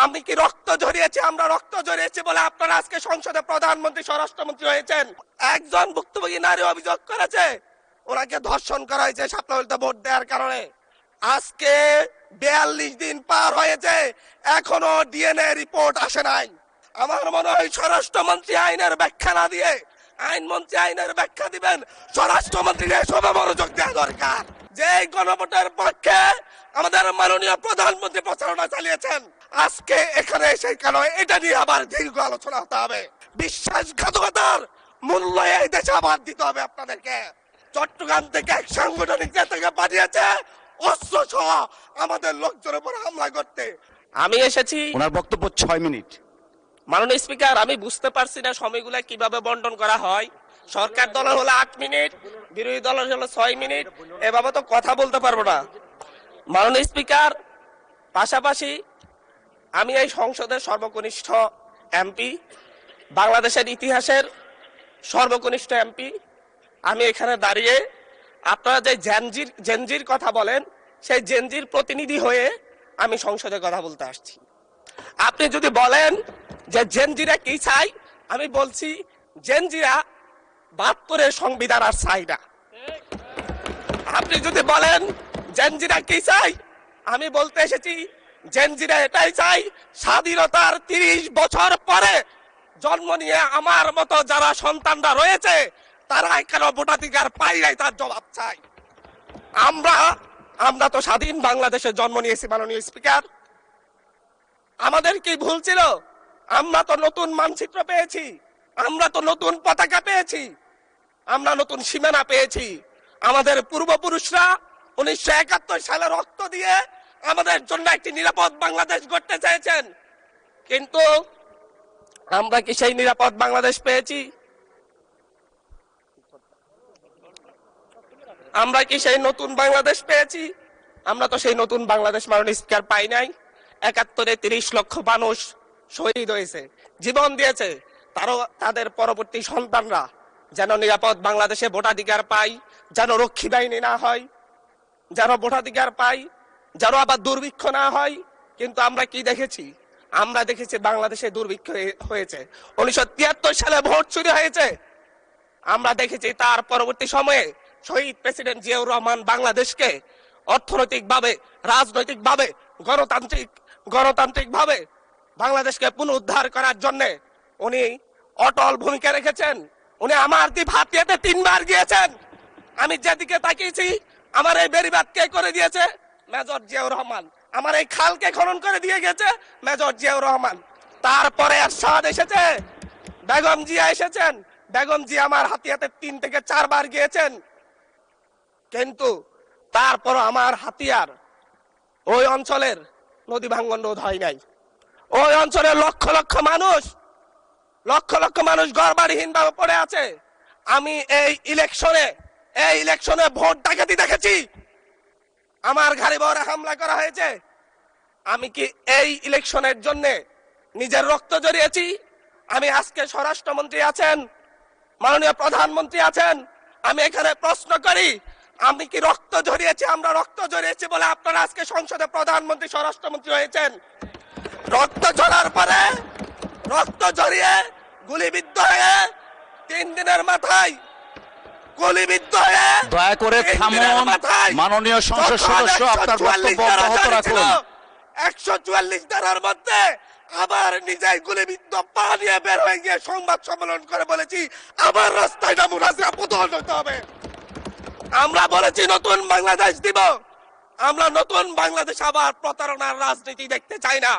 আমি কি রক্ত ঝরিয়েছি? আমরা রক্ত ঝরিয়েছি বলে আপনারা আজকে সংসদে প্রধানমন্ত্রী স্বরাষ্ট্রমন্ত্রী হয়েছেন। একজন ভুক্তভোগী নারী অভিযোগ করেছে ওনাকে ধর্ষণ করা হয়েছে শাপলাবলিতে ভোট দেওয়ার কারণে। আজকে 42 দিন পার হয়েছে, এখনো ডিএনএ রিপোর্ট আসে নাই। আমার মনে হয় স্বরাষ্ট্রমন্ত্রী আইনের ব্যাখ্যা না দিয়ে আইনমন্ত্রী আইনের ব্যাখ্যা দিবেন, স্বরাষ্ট্রমন্ত্রীর এসবে মনোযোগ দেওয়া দরকার। যে গণভোটের পক্ষে আমাদের মাননীয় প্রধানমন্ত্রী প্রচারণা চালিয়েছেন, আজকে এখানে সেই কারণে এটা নিয়ে আবার দীর্ঘ আলোচনা হতে হবে। বিশ্বাসঘাতকতার মূল্য এই দেশে আবার দিতে হবে আপনাদেরকে। চট্টগ্রাম থেকে এক সাংগঠনিক নেতাকে পাঠিয়েছে অস্ত্র সহ আমাদের লোকজনের উপর হামলা করতে। আমি এসেছি, ওনার বক্তব্য 6 মিনিট। মাননীয় স্পিকার, আমি বুঝতে পারছি না সময়গুলো কিভাবে বন্টন করা হয়। সরকার দলের হলো 8 মিনিট, বিরোধী দলের হলো 6 মিনিট, এভাবে তো কথা বলতে পারবো না। মাননীয় স্পিকার, পাশাপাশি আমি এই সংসদের সর্বকনিষ্ঠ এমপি, বাংলাদেশের ইতিহাসের সর্বকনিষ্ঠ এমপি। আমি এখানে দাঁড়িয়ে আপনারা যে জেনজির কথা বলেন, সেই জেনজির প্রতিনিধি হয়ে আমি সংসদে কথা বলতে আসছি। আপনি যদি বলেন যে জেনজিরা কি চাই, আমি বলছি জেনজিরা 72-এর সংবিধান আর চাই না। আপনি যদি বলেন জেনজিরা কি চাই, আমি বলতে এসেছি জেনজিরা এটাই চাই, স্বাধীনতার 30 বছর পরে জন্ম নিয়ে আমার মতো যারা সন্তানরা রয়েছে তারা কেন ভোটাধিকার পাই নাই তার জবাব চাই। আমরা তো স্বাধীন বাংলাদেশে জন্ম নিয়েছি মাননীয় স্পিকার। আমাদের কি ভুল ছিল? আমরা তো নতুন মানচিত্র পেয়েছি, আমরা তো নতুন পতাকা পেয়েছি, আমরা নতুন সীমানা পেয়েছি। আমাদের পূর্বপুরুষরা 1971 সালে রক্ত দিয়ে আমাদের জন্য একটি নিরাপদ বাংলাদেশ গড়তে চেয়েছেন, কিন্তু আমরা কি সেই নিরাপদ বাংলাদেশ পেয়েছি? আমরা কি সেই নতুন বাংলাদেশ পেয়েছি? আমরা তো সেই নতুন বাংলাদেশ মাননীয় স্পিকার পাই নাই। 71-এ 30 লক্ষ মানুষ শহীদ হয়েছে, জীবন দিয়েছে, তাদের পরবর্তী সন্তানরা যেন নিরাপদ বাংলাদেশে ভোটাধিকার পায়, যেন রক্ষী বাহিনী না হয়, যেন ভোটাধিকার পায়, যেন আবার দুর্ভিক্ষ না হয়। কিন্তু আমরা কি দেখেছি? আমরা দেখেছি বাংলাদেশে দুর্ভিক্ষ হয়েছে। 1973 সালে ভোট চুরি হয়েছে। আমরা দেখেছি তার পরবর্তী সময়ে শহীদ প্রেসিডেন্ট জিয়াউর রহমান বাংলাদেশকে অর্থনৈতিকভাবে, রাজনৈতিকভাবে, গণতান্ত্রিকভাবে বাংলাদেশকে পুনরুদ্ধার করার জন্য উনি অটল ভূমিকা রেখেছেন। উনি আমার দ্বীপ হাতিয়াতে 3 বার গিয়েছেন। আমি যেদিকে তাকিয়েছি, আমার এই বেড়িবাঁধ কে করে দিয়েছে? মেজর জিয়াউর রহমান। আমার এই খালকে খনন করে দিয়ে গেছে মেজর জিয়াউর রহমান। তারপরে এরশাদ এসেছে, বেগম জিয়া এসেছেন। বেগম জিয়া আমার হাতিয়াতে 3 থেকে 4 বার গিয়েছেন, কিন্তু তারপর আমার হাতিয়ার ওই অঞ্চলের নদী ভাঙ্গন রোধ হয় নাই। ওই অঞ্চলের লক্ষ লক্ষ মানুষ ঘরবাড়িহীন ভাবে পড়ে আছে। আমি এই ইলেকশনে ভোট ডাকাতি দেখেছি, আমার ঘরে বরে হামলা করা হয়েছে। আমি কি এই ইলেকশনের জন্য নিজের রক্ত জড়িয়েছি? আমি আজকে স্বরাষ্ট্রমন্ত্রী আছেন, মাননীয় প্রধানমন্ত্রী আছেন, আমি এখানে প্রশ্ন করি, আমি কি রক্ত ঝরিয়েছি? আমরা রক্ত ঝরিয়েছি বলে আপনারা আজকে সংসদে প্রধানমন্ত্রী স্বরাষ্ট্রমন্ত্রী হয়েছেন। রক্ত ঝরার পরে, রক্ত ঝরিয়ে গুলিবিদ্ধ হয়ে 3 দিনের মাথায় গুলিবিদ্ধ হয়ে, দয়া করে থামুন মাননীয় সংসদ সদস্য, আপনার বক্তব্য অব্যাহত রাখুন। 144 ধারার মধ্যে আবার নিজেই গুলিবিদ্ধ পা নিয়ে বের হয়ে গিয়ে সংবাদ সম্মেলন করে বলেছি আবার রাস্তায় নামুন, আজকে প্রধান হতে হবে। আমরা বলেছি নতুন বাংলাদেশ দিব। আমরা নতুন বাংলাদেশ আবার প্রতারণার রাজনীতি দেখতে চাই না,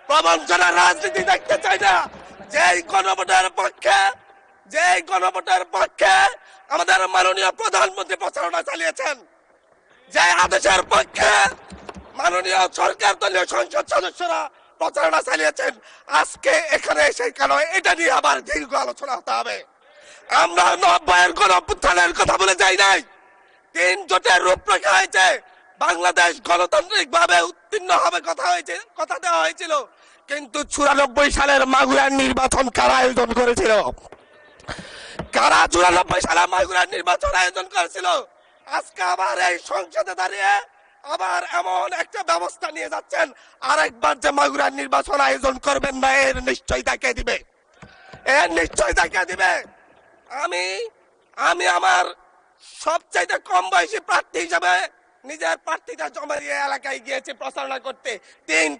প্রবঞ্চনার রাজনীতি দেখতে চাই না। যেই গণভোটের পক্ষে আমাদের মাননীয় প্রধানমন্ত্রী প্রচারণা চালিয়েছেন, যে আদেশের পক্ষে মাননীয় সরকার দলীয় সংসদ সদস্যরা প্রচারণা চালিয়েছেন, আজকে এখানে সেই কারণে এটা নিয়ে আবার দীর্ঘ আলোচনা হতে হবে। আমরা 90-এর গণঅভ্যুত্থানের কথা বলে যাই নাই। 3 জোটের রূপরেখা হয়েছে, বাংলাদেশ গণতান্ত্রিক ভাবে উত্তীর্ণ হবে কথা দেওয়া হয়েছিল, কিন্তু 94 সালের মাগুরার নির্বাচন কারা আয়োজন করেছিল? কারা 94 সালে মাগুরার নির্বাচন আয়োজন করেছিল? আজকে আবার এই সংসদে দাঁড়িয়ে আবার এমন একটা ব্যবস্থা নিয়ে যাচ্ছেন, আরেকবার যে মাগুরার নির্বাচন আয়োজন করবেন না, এর নিশ্চয় দেখিয়ে দিবে, এর নিশ্চয় দেখিয়ে দিবে। আমি আমি আমার সবচাইতে কম বয়সী প্রার্থী হিসেবে নিজের প্রার্থীটা জমা দিয়ে এলাকায় গিয়েছি প্রচারণা করতে,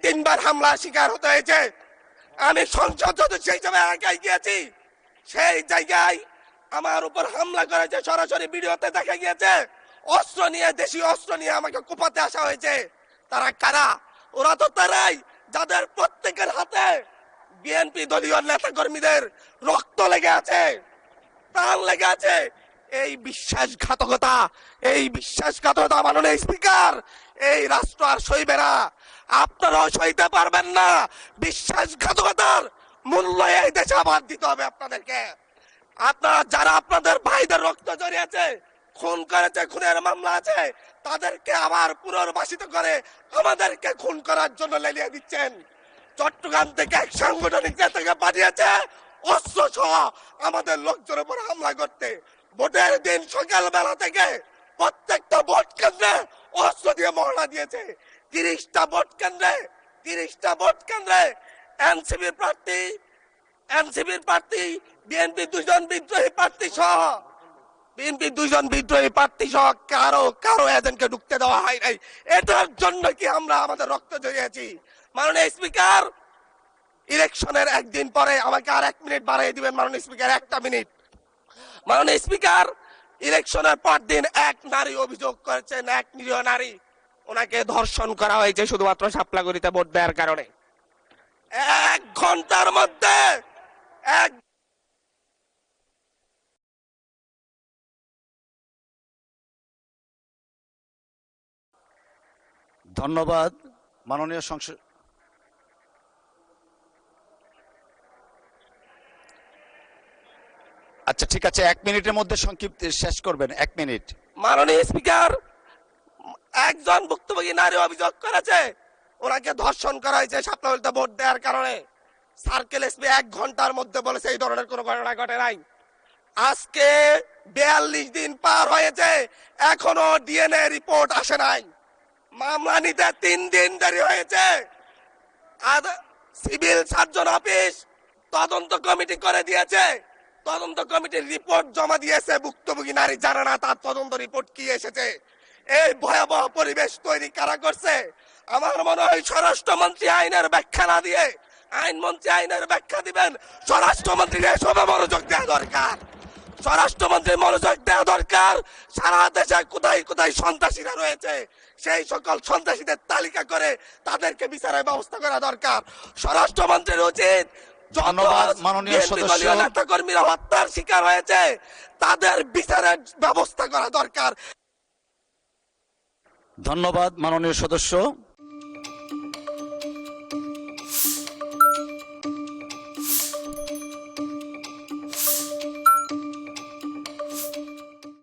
তিনবার হামলা শিকার হতে হয়েছে। আমি সংসদ সদস্য হিসেবে এলাকায় গিয়েছি, সেই জায়গায় আমার উপর হামলা করেছে, সরাসরি ভিডিওতে দেখা গিয়েছে। অস্ত্র নিয়ে, দেশীয় অস্ত্র নিয়ে আমাকে কোপাতে আসা হয়েছে। তারা কারা? ওরা তো তারাই যাদের প্রত্যেকের হাতে বিএনপি দলীয় নেতা কর্মীদের রক্ত লেগে আছে, প্রাণ লেগে আছে। এই বিশ্বাসঘাতকতা, এই বিশ্বাসঘাতকতা মাননীয় স্পিকার, এই রাষ্ট্র আর সইবে না, আপনারাও সইতে পারবেন না। বিশ্বাসঘাতকতার মূল্য এই দেশে আবার দিতে হবে আপনাদেরকে। আপনারা যারা আপনাদের ভাইদের রক্ত জড়িয়েছে, খুন করেছে, খুনের মামলা আছে, তাদেরকে আবার পুনর্বাসিত করে আমাদেরকে খুন করার জন্য লেলিয়ে দিচ্ছেন। চট্টগ্রাম থেকে এক সাংগঠনিক নেতাকে পাঠিয়েছে অস্ত্র সহ আমাদের লোকজনের উপর হামলা করতে। ভোটের দিন সকালবেলা থেকে প্রত্যেকটা ভোট কেন্দ্রে অস্ত্র দিয়ে মহড়া দিয়েছে। 30টা ভোট কেন্দ্রে এনসিপির প্রার্থী, বিএনপি দুজন বিদ্রোহী প্রার্থী সহ কারো এজেন্টকে ঢুকতে দেওয়া হয় নাই। এটার জন্য কি আমরা আমাদের রক্ত জড়িয়েছি? মাননীয় স্পিকার, ইলেকশনের একদিন পরে আমাকে আর 1 মিনিট বাড়িয়ে দিবেন মাননীয় স্পিকার, 1টা মিনিট। মাননীয় স্পিকার, ইলেকশনের পর দিন এক নারী অভিযোগ করেছেন, এক নিরীহ নারী, ওনাকে ধর্ষণ করা হয়েছে শুধুমাত্র শাপলাগুড়িতে ভোট দেওয়ার কারণে। 1 ঘন্টার মধ্যে এক ধন্যবাদ মাননীয় সংসদ। আচ্ছা ঠিক আছে, 1 মিনিটের মধ্যে সংক্ষিপ্ত শেষ করবেন, 1 মিনিট। মাননীয় স্পিকার, একজন ভুক্তভোগী নারী অভিযোগ করেছে ওনাকে ধর্ষণ করা হয়েছে শাপলাগুড়িতে ভোট দেওয়ার কারণে। সার্কেল এসপি 1 ঘন্টার মধ্যে বলেছে এই ধরনের কোনো ঘটনা ঘটে নাই। আজকে 42 দিন পার হয়েছে, এখনো ডিএনএ রিপোর্ট আসে নাই। মামলা নিতে 3 দিন দেরি হয়েছে। সিভিল সার্জন অফিস তদন্ত কমিটি করে দিয়েছে, তদন্ত কমিটির রিপোর্ট জমা দিয়েছে। ভুক্তভোগী নারী জানে না তার তদন্ত রিপোর্ট কি এসেছে। এই ভয়াবহ পরিবেশ তৈরি কারা করছে? আমার মনে হয় স্বরাষ্ট্রমন্ত্রী আইনের ব্যাখ্যা না দিয়ে, আইনমন্ত্রী আইনের ব্যাখ্যা দিবেন, স্বরাষ্ট্রমন্ত্রীর এসবে মনোযোগ দেওয়া দরকার। স্বরাষ্ট্রমন্ত্রীর মনোযোগ দেওয়া দরকার। সারা দেশে কোথায় কোথায় সন্ত্রাসীরা রয়েছে, সেই সকল সন্ত্রাসীদের তালিকা করে তাদেরকে বিচারের ব্যবস্থা করা দরকার। স্বরাষ্ট্রমন্ত্রীর উচিত ধন্যবাদ মাননীয় সদস্য। নেতা কর্মীরা হত্যার শিকার হয়েছে, তাদের বিচারের ব্যবস্থা করা দরকার। ধন্যবাদ মাননীয় সদস্য।